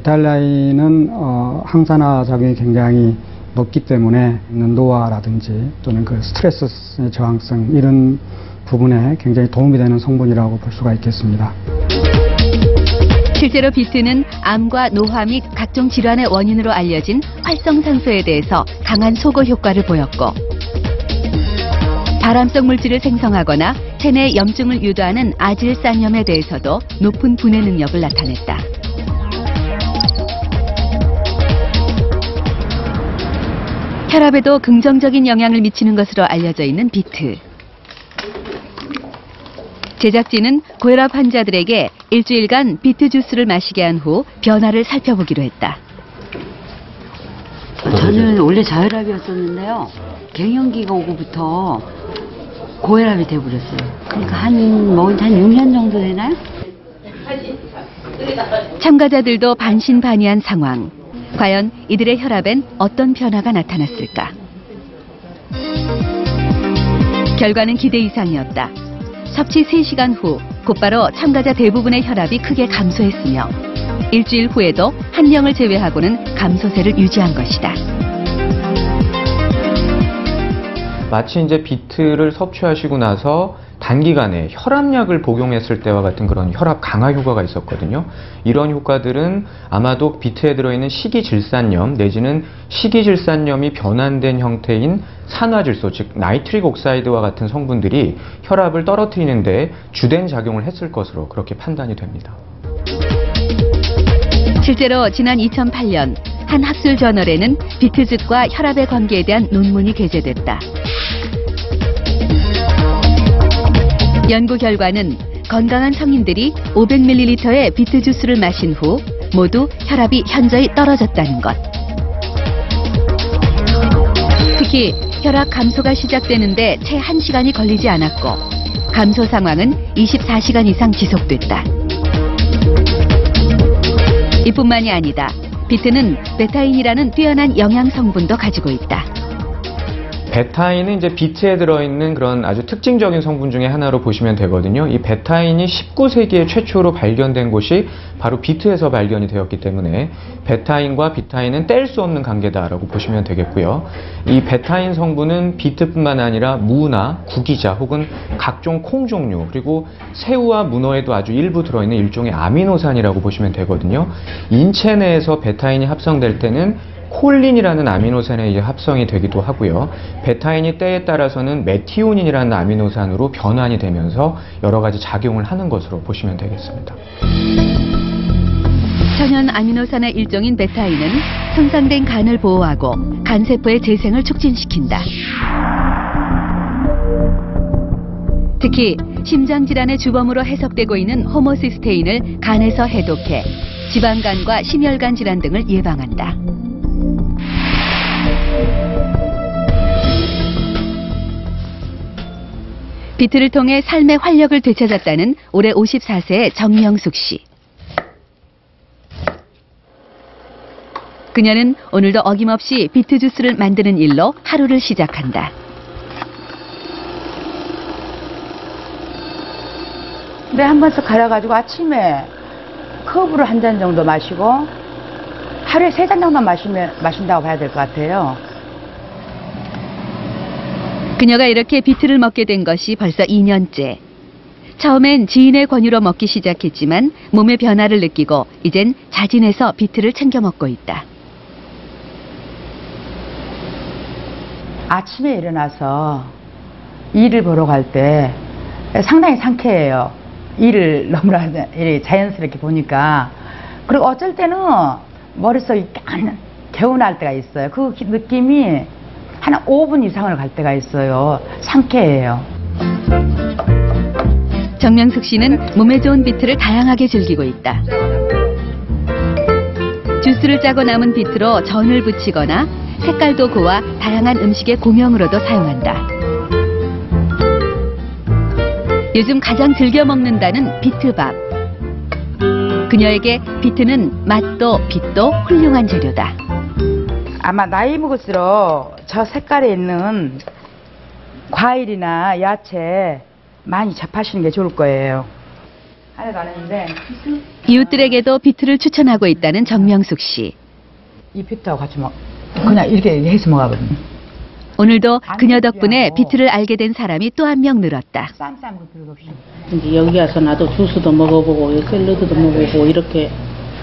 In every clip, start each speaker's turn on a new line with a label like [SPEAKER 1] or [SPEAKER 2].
[SPEAKER 1] 베타알라인은 항산화 작용이 굉장히 높기 때문에 노화라든지 또는 그 스트레스 저항성 이런 부분에 굉장히 도움이 되는 성분이라고 볼 수가 있겠습니다.
[SPEAKER 2] 실제로 비트는 암과 노화 및 각종 질환의 원인으로 알려진 활성산소에 대해서 강한 소거 효과를 보였고, 발암성 물질을 생성하거나 체내 염증을 유도하는 아질산염에 대해서도 높은 분해 능력을 나타냈다. 혈압에도 긍정적인 영향을 미치는 것으로 알려져 있는 비트. 제작진은 고혈압 환자들에게 일주일간 비트 주스를 마시게 한 후 변화를 살펴보기로 했다.
[SPEAKER 3] 저는 원래 저혈압이었었는데요. 갱년기가 오고부터 고혈압이 돼버렸어요. 그러니까 먹은 지 한 6년 정도 되나요?
[SPEAKER 2] 참가자들도 반신반의한 상황. 과연 이들의 혈압엔 어떤 변화가 나타났을까? 결과는 기대 이상이었다. 섭취 3시간 후 곧바로 참가자 대부분의 혈압이 크게 감소했으며 일주일 후에도 한 명을 제외하고는 감소세를 유지한 것이다.
[SPEAKER 4] 마치 이제 비트를 섭취하시고 나서 단기간에 혈압약을 복용했을 때와 같은 그런 혈압 강화 효과가 있었거든요. 이런 효과들은 아마도 비트에 들어있는 식이질산염 내지는 식이질산염이 변환된 형태인 산화질소, 즉 나이트릭 옥사이드와 같은 성분들이 혈압을 떨어뜨리는 데 주된 작용을 했을 것으로 그렇게 판단이 됩니다.
[SPEAKER 2] 실제로 지난 2008년 한 학술 저널에는 비트즙과 혈압의 관계에 대한 논문이 게재됐다. 연구 결과는 건강한 성인들이 500ml의 비트 주스를 마신 후 모두 혈압이 현저히 떨어졌다는 것. 특히 혈압 감소가 시작되는데 채 1시간이 걸리지 않았고 감소 상황은 24시간 이상 지속됐다. 이뿐만이 아니다. 비트는 베타인이라는 뛰어난 영양 성분도 가지고 있다.
[SPEAKER 4] 베타인은 이제 비트에 들어있는 그런 아주 특징적인 성분 중에 하나로 보시면 되거든요. 이 베타인이 19세기에 최초로 발견된 곳이 바로 비트에서 발견이 되었기 때문에 베타인과 비타인은 뗄 수 없는 관계다라고 보시면 되겠고요. 이 베타인 성분은 비트뿐만 아니라 무나 구기자 혹은 각종 콩 종류 그리고 새우와 문어에도 아주 일부 들어있는 일종의 아미노산이라고 보시면 되거든요. 인체 내에서 베타인이 합성될 때는 콜린이라는 아미노산에 이제 합성이 되기도 하고요. 베타인이 때에 따라서는 메티오닌이라는 아미노산으로 변환이 되면서 여러 가지 작용을 하는 것으로 보시면 되겠습니다.
[SPEAKER 2] 천연 아미노산의 일종인 베타인은 손상된 간을 보호하고 간세포의 재생을 촉진시킨다. 특히 심장질환의 주범으로 해석되고 있는 호모시스테인을 간에서 해독해 지방간과 심혈관 질환 등을 예방한다. 비트를 통해 삶의 활력을 되찾았다는 올해 54세의 정명숙 씨. 그녀는 오늘도 어김없이 비트 주스를 만드는 일로 하루를 시작한다.
[SPEAKER 3] 물에 한 번씩 갈아가지고 아침에 컵으로 한 잔 정도 마시고 하루에 3잔 정도 마신다고 봐야 될 것 같아요.
[SPEAKER 2] 그녀가 이렇게 비트를 먹게 된 것이 벌써 2년째. 처음엔 지인의 권유로 먹기 시작했지만 몸의 변화를 느끼고 이젠 자진해서 비트를 챙겨 먹고 있다.
[SPEAKER 3] 아침에 일어나서 일을 보러 갈 때 상당히 상쾌해요. 일을 너무나 자연스럽게 보니까. 그리고 어쩔 때는 머릿속이 개운할 때가 있어요. 그 느낌이 한 5분 이상을 갈 때가 있어요. 상쾌해요.
[SPEAKER 2] 정명숙 씨는 몸에 좋은 비트를 다양하게 즐기고 있다. 주스를 짜고 남은 비트로 전을 부치거나 색깔도 고와 다양한 음식의 고명으로도 사용한다. 요즘 가장 즐겨 먹는다는 비트밥. 그녀에게 비트는 맛도 빛도 훌륭한 재료다.
[SPEAKER 3] 아마 나이 먹을수록 저 색깔에 있는 과일이나 야채 많이 접하시는 게 좋을 거예요. 아직 안 했는데
[SPEAKER 2] 이웃들에게도 비트를 추천하고 있다는 정명숙 씨.
[SPEAKER 3] 이 비트하고 같이 그냥 이렇게 해서 먹어거든요.
[SPEAKER 2] 오늘도 그녀 덕분에 비트를 알게 된 사람이 또 한 명 늘었다.
[SPEAKER 3] 쌈 거 필요 없이.
[SPEAKER 5] 이제 여기 와서 나도 주스도 먹어보고 샐러드도 먹어보고 이렇게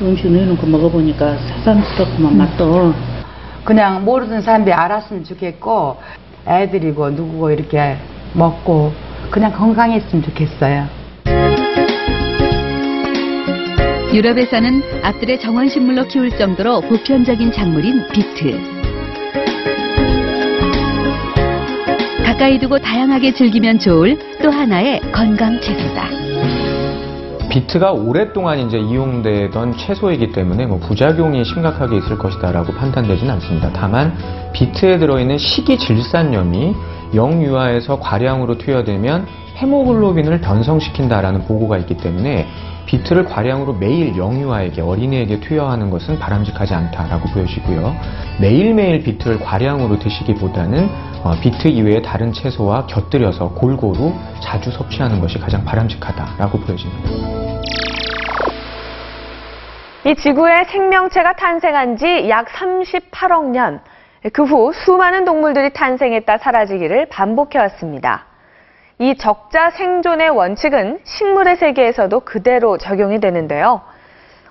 [SPEAKER 5] 음식을 해놓고 먹어보니까 새삼스럽구만 맛도.
[SPEAKER 3] 그냥 모르는 사람들이 알았으면 좋겠고 애들이고 누구고 이렇게 먹고 그냥 건강했으면 좋겠어요.
[SPEAKER 2] 유럽에서는 앞들의 정원식물로 키울 정도로 보편적인 작물인 비트. 가까이 두고 다양하게 즐기면 좋을 또 하나의 건강 채소다.
[SPEAKER 4] 비트가 오랫동안 이제 이용되던 채소이기 때문에 부작용이 심각하게 있을 것이다라고 판단되지는 않습니다. 다만 비트에 들어있는 식이질산염이 영유아에서 과량으로 투여되면 헤모글로빈을 변성시킨다라는 보고가 있기 때문에 비트를 과량으로 매일 영유아에게 어린이에게 투여하는 것은 바람직하지 않다라고 보여지고요. 매일매일 비트를 과량으로 드시기보다는 비트 이외의 다른 채소와 곁들여서 골고루 자주 섭취하는 것이 가장 바람직하다라고 보여집니다.
[SPEAKER 6] 이 지구에 생명체가 탄생한 지 약 38억 년, 그 후 수많은 동물들이 탄생했다 사라지기를 반복해왔습니다. 이 적자 생존의 원칙은 식물의 세계에서도 그대로 적용이 되는데요.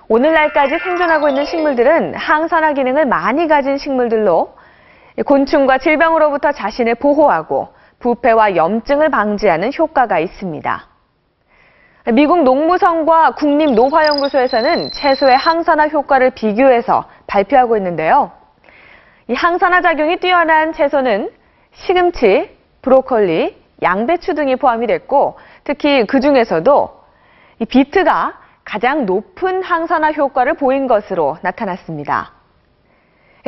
[SPEAKER 6] 오늘날까지 생존하고 있는 식물들은 항산화 기능을 많이 가진 식물들로 곤충과 질병으로부터 자신을 보호하고 부패와 염증을 방지하는 효과가 있습니다. 미국 농무성과 국립노화연구소에서는 채소의 항산화 효과를 비교해서 발표하고 있는데요. 이 항산화 작용이 뛰어난 채소는 시금치, 브로콜리, 양배추 등이 포함이 됐고 특히 그 중에서도 이 비트가 가장 높은 항산화 효과를 보인 것으로 나타났습니다.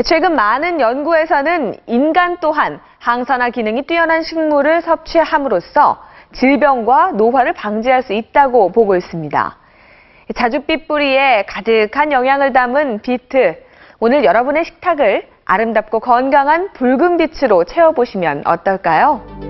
[SPEAKER 6] 최근 많은 연구에서는 인간 또한 항산화 기능이 뛰어난 식물을 섭취함으로써 질병과 노화를 방지할 수 있다고 보고 있습니다. 자줏빛 뿌리에 가득한 영양을 담은 비트, 오늘 여러분의 식탁을 아름답고 건강한 붉은 빛으로 채워보시면 어떨까요?